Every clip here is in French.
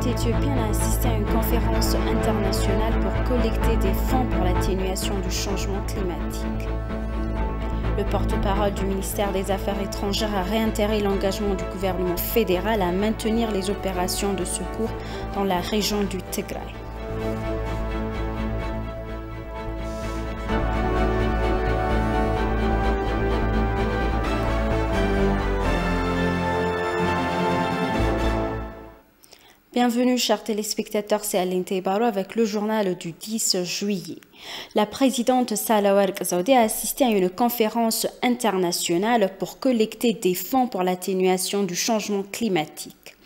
éthiopienne a assisté à une conférence internationale pour collecter des fonds pour l'atténuation du changement climatique. Le porte-parole du ministère des Affaires étrangères a réitéré l'engagement du gouvernement fédéral à maintenir les opérations de secours dans la région du Tigray. Bienvenue chers téléspectateurs, c'est Aline Teibaro avec le journal du 10 juillet. La présidente Sahle-Work Zewde a assisté à une conférence internationale pour collecter des fonds pour l'atténuation du changement climatique.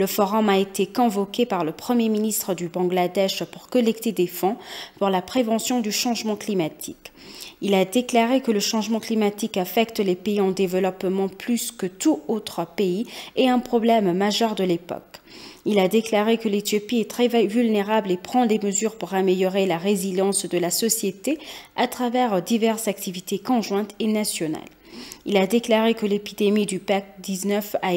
Le forum a été convoqué par le Premier ministre du Bangladesh pour collecter des fonds pour la prévention du changement climatique. Il a déclaré que le changement climatique affecte les pays en développement plus que tout autre pays et un problème majeur de l'époque. Il a déclaré que l'Éthiopie est très vulnérable et prend des mesures pour améliorer la résilience de la société à travers diverses activités conjointes et nationales. Il a déclaré que l'épidémie du PAC-19 a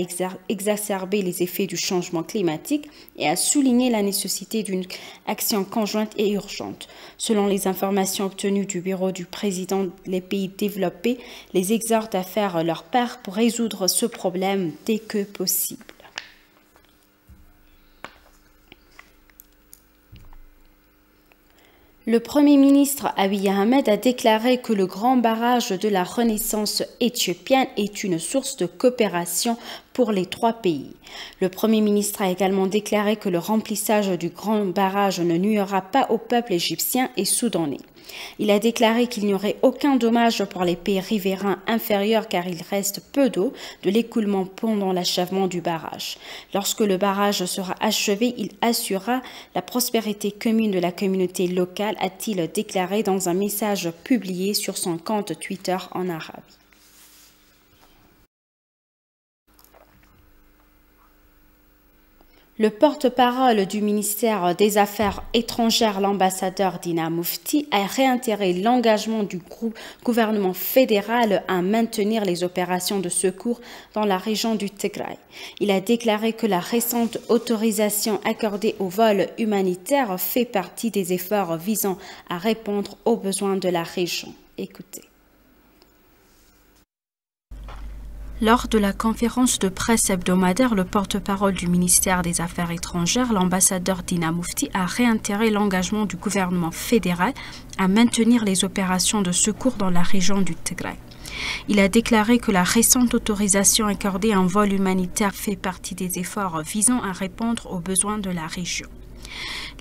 exacerbé les effets du changement climatique et a souligné la nécessité d'une action conjointe et urgente. Selon les informations obtenues du bureau du président, les pays développés les exhortent à faire leur part pour résoudre ce problème dès que possible. Le Premier ministre Abiy Ahmed a déclaré que le grand barrage de la Renaissance éthiopienne est une source de coopération pour les trois pays. Le Premier ministre a également déclaré que le remplissage du grand barrage ne nuira pas au peuple égyptien et soudanais. Il a déclaré qu'il n'y aurait aucun dommage pour les pays riverains inférieurs car il reste peu d'eau de l'écoulement pendant l'achèvement du barrage. Lorsque le barrage sera achevé, il assurera la prospérité commune de la communauté locale, a-t-il déclaré dans un message publié sur son compte Twitter en arabe. Le porte-parole du ministère des Affaires étrangères, l'ambassadeur Dina Mufti, a réitéré l'engagement du gouvernement fédéral à maintenir les opérations de secours dans la région du Tigray. Il a déclaré que la récente autorisation accordée aux vols humanitaires fait partie des efforts visant à répondre aux besoins de la région. Écoutez. Lors de la conférence de presse hebdomadaire, le porte-parole du ministère des Affaires étrangères, l'ambassadeur Dina Mufti, a réitéré l'engagement du gouvernement fédéral à maintenir les opérations de secours dans la région du Tigray. Il a déclaré que la récente autorisation accordée à un vol humanitaire fait partie des efforts visant à répondre aux besoins de la région.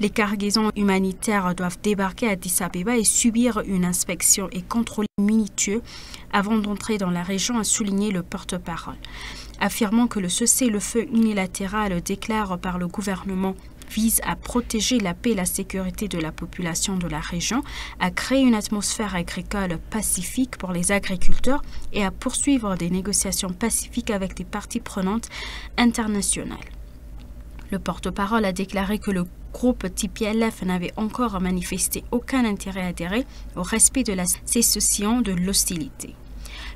Les cargaisons humanitaires doivent débarquer à Addis Abeba et subir une inspection et contrôle minutieux avant d'entrer dans la région, a souligné le porte-parole, affirmant que le cessez-le-feu unilatéral déclaré par le gouvernement vise à protéger la paix et la sécurité de la population de la région, à créer une atmosphère agricole pacifique pour les agriculteurs et à poursuivre des négociations pacifiques avec des parties prenantes internationales. Le porte-parole a déclaré que le groupe TPLF n'avait encore manifesté aucun intérêt à adhérer au respect de la cessation de l'hostilité.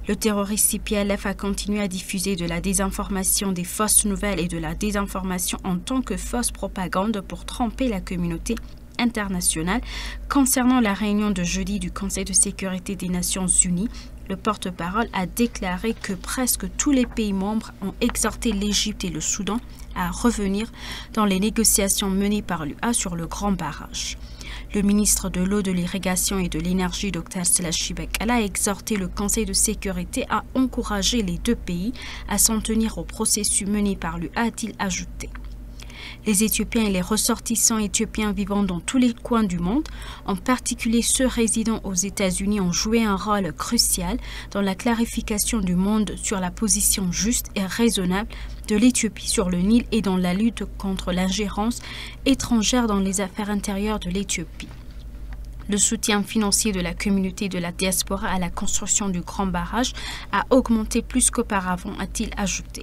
Le terroriste TPLF a continué à diffuser de la désinformation, des fausses nouvelles et de la désinformation en tant que fausse propagande pour tromper la communauté internationale. Concernant la réunion de jeudi du Conseil de sécurité des Nations Unies, le porte-parole a déclaré que presque tous les pays membres ont exhorté l'Égypte et le Soudan à revenir dans les négociations menées par l'UA sur le grand barrage. Le ministre de l'eau, de l'irrigation et de l'énergie, Dr Selachi Bekele, a exhorté le Conseil de sécurité à encourager les deux pays à s'en tenir au processus mené par l'UA, a-t-il ajouté. Les Éthiopiens et les ressortissants éthiopiens vivant dans tous les coins du monde, en particulier ceux résidant aux États-Unis, ont joué un rôle crucial dans la clarification du monde sur la position juste et raisonnable de l'Éthiopie sur le Nil et dans la lutte contre l'ingérence étrangère dans les affaires intérieures de l'Éthiopie. Le soutien financier de la communauté de la diaspora à la construction du grand barrage a augmenté plus qu'auparavant, a-t-il ajouté.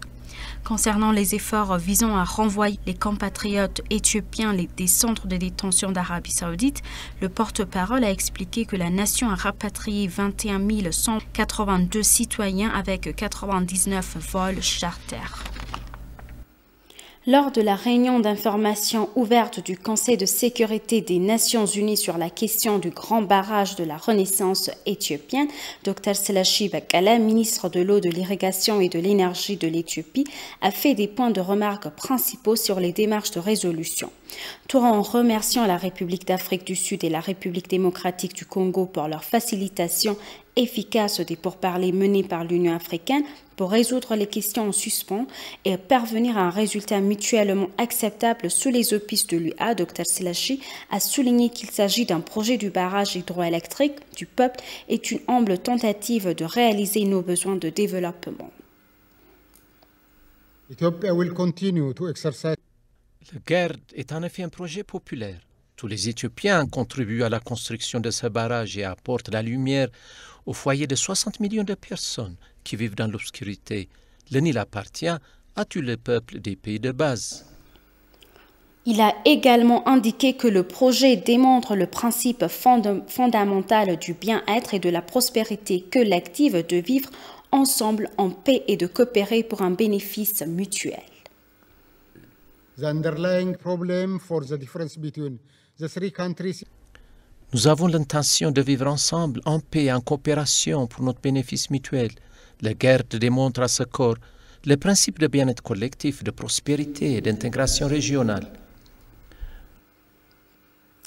Concernant les efforts visant à renvoyer les compatriotes éthiopiens des centres de détention d'Arabie Saoudite, le porte-parole a expliqué que la nation a rapatrié 21 182 citoyens avec 99 vols charters. Lors de la réunion d'information ouverte du Conseil de sécurité des Nations Unies sur la question du grand barrage de la Renaissance éthiopienne, Dr Selashi Bakala, ministre de l'eau, de l'irrigation et de l'énergie de l'Éthiopie, a fait des points de remarque principaux sur les démarches de résolution. Tout en remerciant la République d'Afrique du Sud et la République démocratique du Congo pour leur facilitation efficace des pourparlers menés par l'Union africaine pour résoudre les questions en suspens et parvenir à un résultat mutuellement acceptable sous les auspices de l'UA, Dr Selashi a souligné qu'il s'agit d'un projet du barrage hydroélectrique du peuple et une humble tentative de réaliser nos besoins de développement. Le GERD est en effet un projet populaire. Tous les Éthiopiens contribuent à la construction de ce barrage et apportent la lumière au foyer de 60 millions de personnes qui vivent dans l'obscurité. Le Nil appartient à tous les peuples des pays de base. Il a également indiqué que le projet démontre le principe fondamental du bien-être et de la prospérité collective de vivre ensemble en paix et de coopérer pour un bénéfice mutuel. Nous avons l'intention de vivre ensemble en paix et en coopération pour notre bénéfice mutuel. Le GERD démontre à ce corps le principe de bien-être collectif, de prospérité et d'intégration régionale.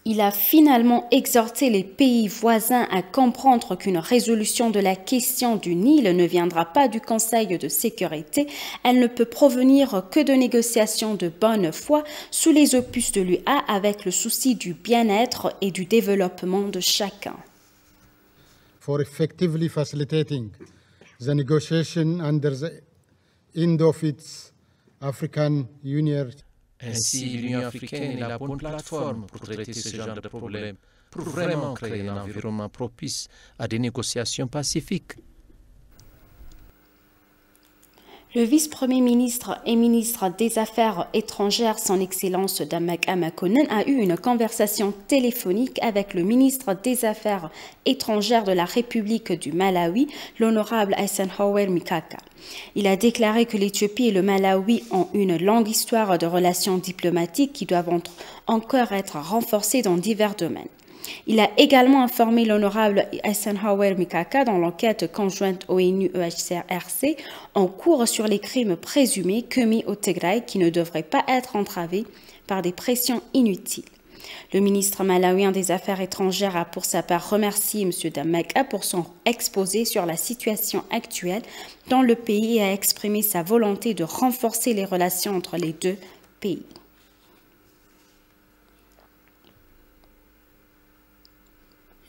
Il a finalement exhorté les pays voisins à comprendre qu'une résolution de la question du Nil ne viendra pas du Conseil de sécurité. Elle ne peut provenir que de négociations de bonne foi sous les auspices de l'UA avec le souci du bien-être et du développement de chacun. For effectively facilitating the negotiation under the Indo-Fits African Union. Ainsi, l'Union africaine est la bonne plateforme pour traiter ce genre de problème, pour vraiment créer un environnement propice à des négociations pacifiques. Le vice-premier ministre et ministre des Affaires étrangères, son Excellence Damak Amakonnen, a eu une conversation téléphonique avec le ministre des Affaires étrangères de la République du Malawi, l'honorable Eisenhower Mikaka. Il a déclaré que l'Éthiopie et le Malawi ont une longue histoire de relations diplomatiques qui doivent encore être renforcées dans divers domaines. Il a également informé l'honorable Eisenhower Mikaka dans l'enquête conjointe ONU-EHCR-RC en cours sur les crimes présumés commis au Tigray qui ne devraient pas être entravés par des pressions inutiles. Le ministre malawien des Affaires étrangères a pour sa part remercié M. Damaka pour son exposé sur la situation actuelle dans le pays et a exprimé sa volonté de renforcer les relations entre les deux pays.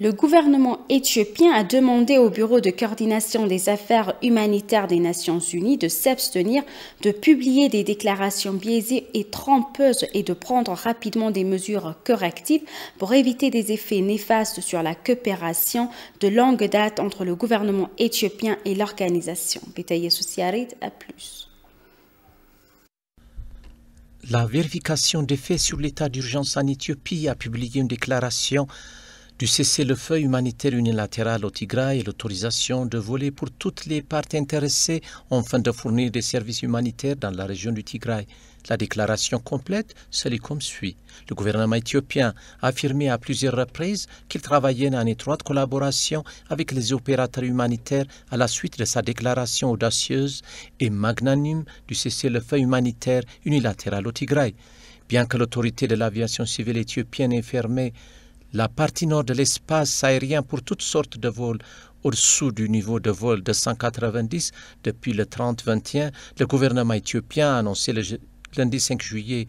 Le gouvernement éthiopien a demandé au Bureau de coordination des affaires humanitaires des Nations Unies de s'abstenir de publier des déclarations biaisées et trompeuses et de prendre rapidement des mesures correctives pour éviter des effets néfastes sur la coopération de longue date entre le gouvernement éthiopien et l'organisation. Bétaïe Souciarid à plus. La vérification des faits sur l'état d'urgence en Éthiopie a publié une déclaration du cessez-le-feu humanitaire unilatéral au Tigray et l'autorisation de voler pour toutes les parties intéressées afin de fournir des services humanitaires dans la région du Tigray. La déclaration complète se lit comme suit. Le gouvernement éthiopien a affirmé à plusieurs reprises qu'il travaillait en étroite collaboration avec les opérateurs humanitaires à la suite de sa déclaration audacieuse et magnanime du cessez-le-feu humanitaire unilatéral au Tigray. Bien que l'autorité de l'aviation civile éthiopienne ait fermé la partie nord de l'espace aérien pour toutes sortes de vols au-dessous du niveau de vol de 190 depuis le 30-21, le gouvernement éthiopien a annoncé le lundi 5 juillet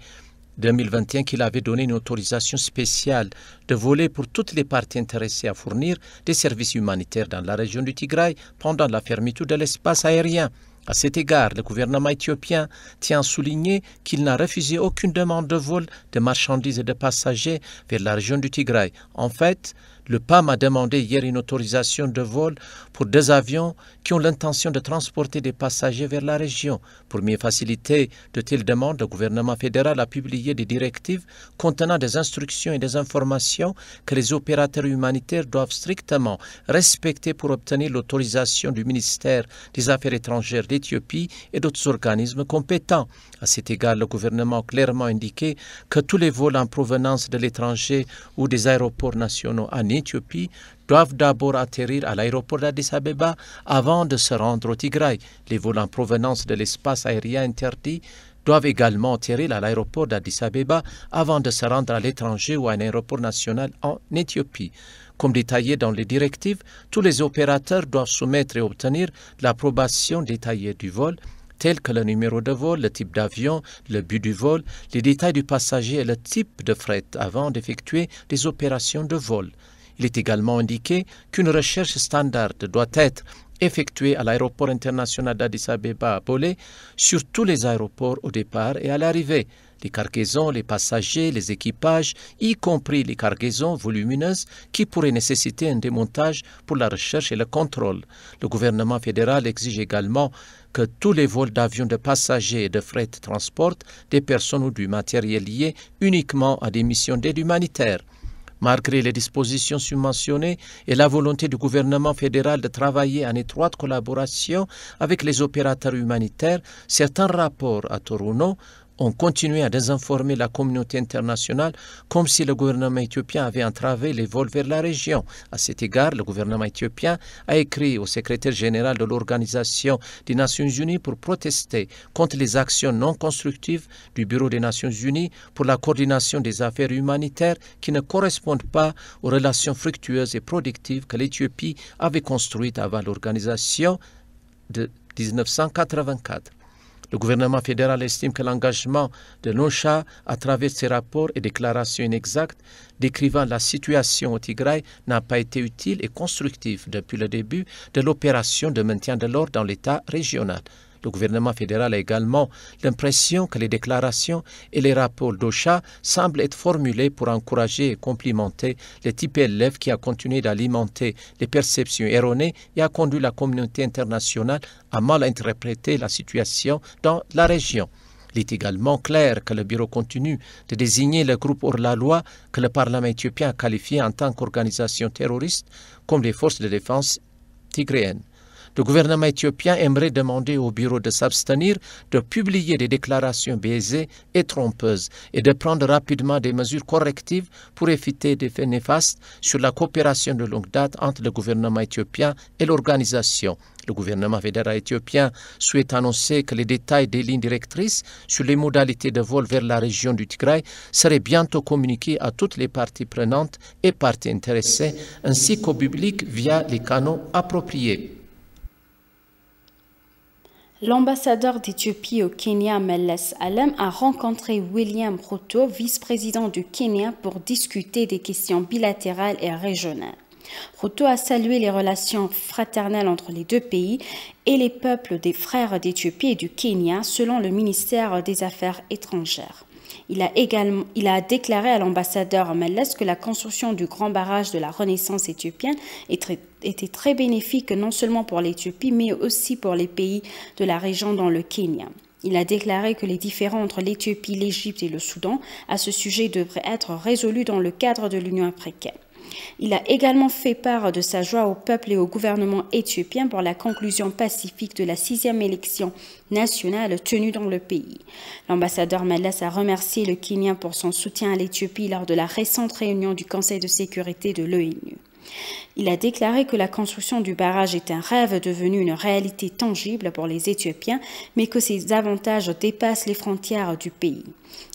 2021 qu'il avait donné une autorisation spéciale de voler pour toutes les parties intéressées à fournir des services humanitaires dans la région du Tigray pendant la fermeture de l'espace aérien. À cet égard, le gouvernement éthiopien tient à souligner qu'il n'a refusé aucune demande de vol de marchandises et de passagers vers la région du Tigray. En fait, Le PAM a demandé hier une autorisation de vol pour 2 avions qui ont l'intention de transporter des passagers vers la région. Pour mieux faciliter de telles demandes, le gouvernement fédéral a publié des directives contenant des instructions et des informations que les opérateurs humanitaires doivent strictement respecter pour obtenir l'autorisation du ministère des Affaires étrangères d'Éthiopie et d'autres organismes compétents. À cet égard, le gouvernement a clairement indiqué que tous les vols en provenance de l'étranger ou des aéroports nationaux en Éthiopie doivent d'abord atterrir à l'aéroport d'Addis Abeba avant de se rendre au Tigray. Les vols en provenance de l'espace aérien interdit doivent également atterrir à l'aéroport d'Addis Abeba avant de se rendre à l'étranger ou à un aéroport national en Éthiopie. Comme détaillé dans les directives, tous les opérateurs doivent soumettre et obtenir l'approbation détaillée du vol, tels que le numéro de vol, le type d'avion, le but du vol, les détails du passager et le type de fret avant d'effectuer des opérations de vol. Il est également indiqué qu'une recherche standard doit être effectuée à l'aéroport international d'Addis Abeba à Bolé sur tous les aéroports au départ et à l'arrivée. Les cargaisons, les passagers, les équipages, y compris les cargaisons volumineuses qui pourraient nécessiter un démontage pour la recherche et le contrôle. Le gouvernement fédéral exige également que tous les vols d'avions de passagers et de fret transportent des personnes ou du matériel lié uniquement à des missions d'aide humanitaire. Malgré les dispositions subventionnées et la volonté du gouvernement fédéral de travailler en étroite collaboration avec les opérateurs humanitaires, certains rapports à Toruno ont continué à désinformer la communauté internationale comme si le gouvernement éthiopien avait entravé les vols vers la région. À cet égard, le gouvernement éthiopien a écrit au secrétaire général de l'Organisation des Nations Unies pour protester contre les actions non constructives du Bureau des Nations Unies pour la coordination des affaires humanitaires qui ne correspondent pas aux relations fructueuses et productives que l'Éthiopie avait construites avant l'organisation de 1984. Le gouvernement fédéral estime que l'engagement de l'OCHA à travers ses rapports et déclarations inexactes décrivant la situation au Tigray n'a pas été utile et constructif depuis le début de l'opération de maintien de l'ordre dans l'État régional. Le gouvernement fédéral a également l'impression que les déclarations et les rapports d'OCHA semblent être formulés pour encourager et complimenter le TPLF qui a continué d'alimenter les perceptions erronées et a conduit la communauté internationale à mal interpréter la situation dans la région. Il est également clair que le bureau continue de désigner le groupe hors-la-loi que le Parlement éthiopien a qualifié en tant qu'organisation terroriste comme les forces de défense tigréennes. Le gouvernement éthiopien aimerait demander au bureau de s'abstenir de publier des déclarations biaisées et trompeuses et de prendre rapidement des mesures correctives pour éviter des effets néfastes sur la coopération de longue date entre le gouvernement éthiopien et l'organisation. Le gouvernement fédéral éthiopien souhaite annoncer que les détails des lignes directrices sur les modalités de vol vers la région du Tigray seraient bientôt communiqués à toutes les parties prenantes et parties intéressées ainsi qu'au public via les canaux appropriés. L'ambassadeur d'Éthiopie au Kenya, Melles Alem, a rencontré William Ruto, vice-président du Kenya, pour discuter des questions bilatérales et régionales. Ruto a salué les relations fraternelles entre les deux pays et les peuples des frères d'Éthiopie et du Kenya, selon le ministère des Affaires étrangères. Il a déclaré à l'ambassadeur Melles que la construction du grand barrage de la Renaissance éthiopienne était très bénéfique non seulement pour l'Éthiopie, mais aussi pour les pays de la région dans le Kenya. Il a déclaré que les différends entre l'Éthiopie, l'Égypte et le Soudan à ce sujet devraient être résolus dans le cadre de l'Union africaine. Il a également fait part de sa joie au peuple et au gouvernement éthiopien pour la conclusion pacifique de la 6e élection nationale tenue dans le pays. L'ambassadeur Melles a remercié le Kenya pour son soutien à l'Éthiopie lors de la récente réunion du Conseil de sécurité de l'ONU. Il a déclaré que la construction du barrage est un rêve devenu une réalité tangible pour les Éthiopiens, mais que ses avantages dépassent les frontières du pays.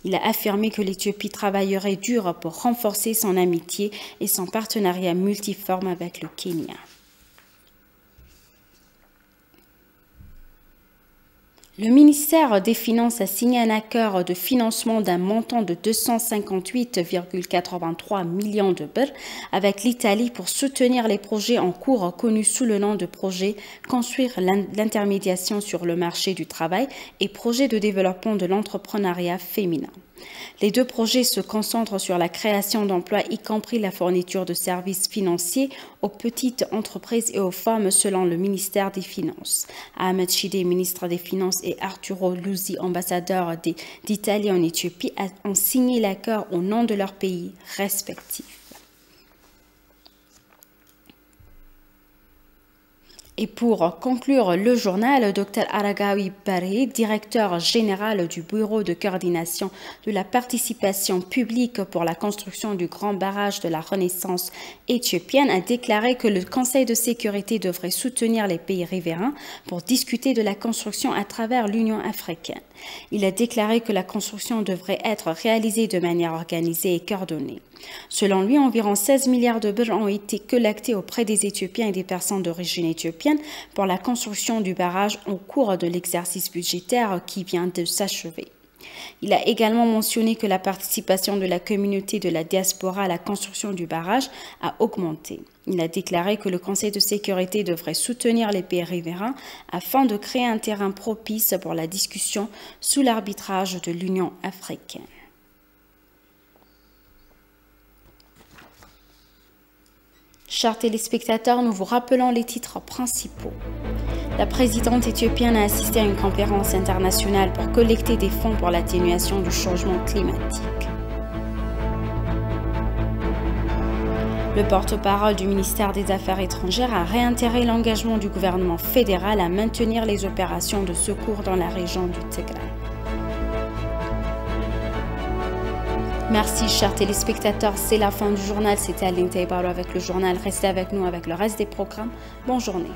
Il a affirmé que l'Éthiopie travaillerait dur pour renforcer son amitié et son partenariat multiforme avec le Kenya. Le ministère des Finances a signé un accord de financement d'un montant de 258,83 millions de birr avec l'Italie pour soutenir les projets en cours connus sous le nom de projet Construire l'intermédiation sur le marché du travail et projet de développement de l'entrepreneuriat féminin. Les deux projets se concentrent sur la création d'emplois, y compris la fourniture de services financiers aux petites entreprises et aux femmes, selon le ministère des Finances. Ahmed Shide, ministre des Finances, et Arturo Luzi, ambassadeur d'Italie en Éthiopie, ont signé l'accord au nom de leurs pays respectifs. Et pour conclure le journal, Dr Aragawi Barhi, directeur général du Bureau de coordination de la participation publique pour la construction du grand barrage de la Renaissance éthiopienne, a déclaré que le Conseil de sécurité devrait soutenir les pays riverains pour discuter de la construction à travers l'Union africaine. Il a déclaré que la construction devrait être réalisée de manière organisée et coordonnée. Selon lui, environ 16 milliards de birr ont été collectés auprès des Éthiopiens et des personnes d'origine éthiopienne pour la construction du barrage au cours de l'exercice budgétaire qui vient de s'achever. Il a également mentionné que la participation de la communauté de la diaspora à la construction du barrage a augmenté. Il a déclaré que le Conseil de sécurité devrait soutenir les pays riverains afin de créer un terrain propice pour la discussion sous l'arbitrage de l'Union africaine. Chers téléspectateurs, nous vous rappelons les titres principaux. La présidente éthiopienne a assisté à une conférence internationale pour collecter des fonds pour l'atténuation du changement climatique. Le porte-parole du ministère des Affaires étrangères a réitéré l'engagement du gouvernement fédéral à maintenir les opérations de secours dans la région du Tigray. Merci, chers téléspectateurs. C'est la fin du journal. C'était Aline Taïbaro avec le journal. Restez avec nous avec le reste des programmes. Bonne journée.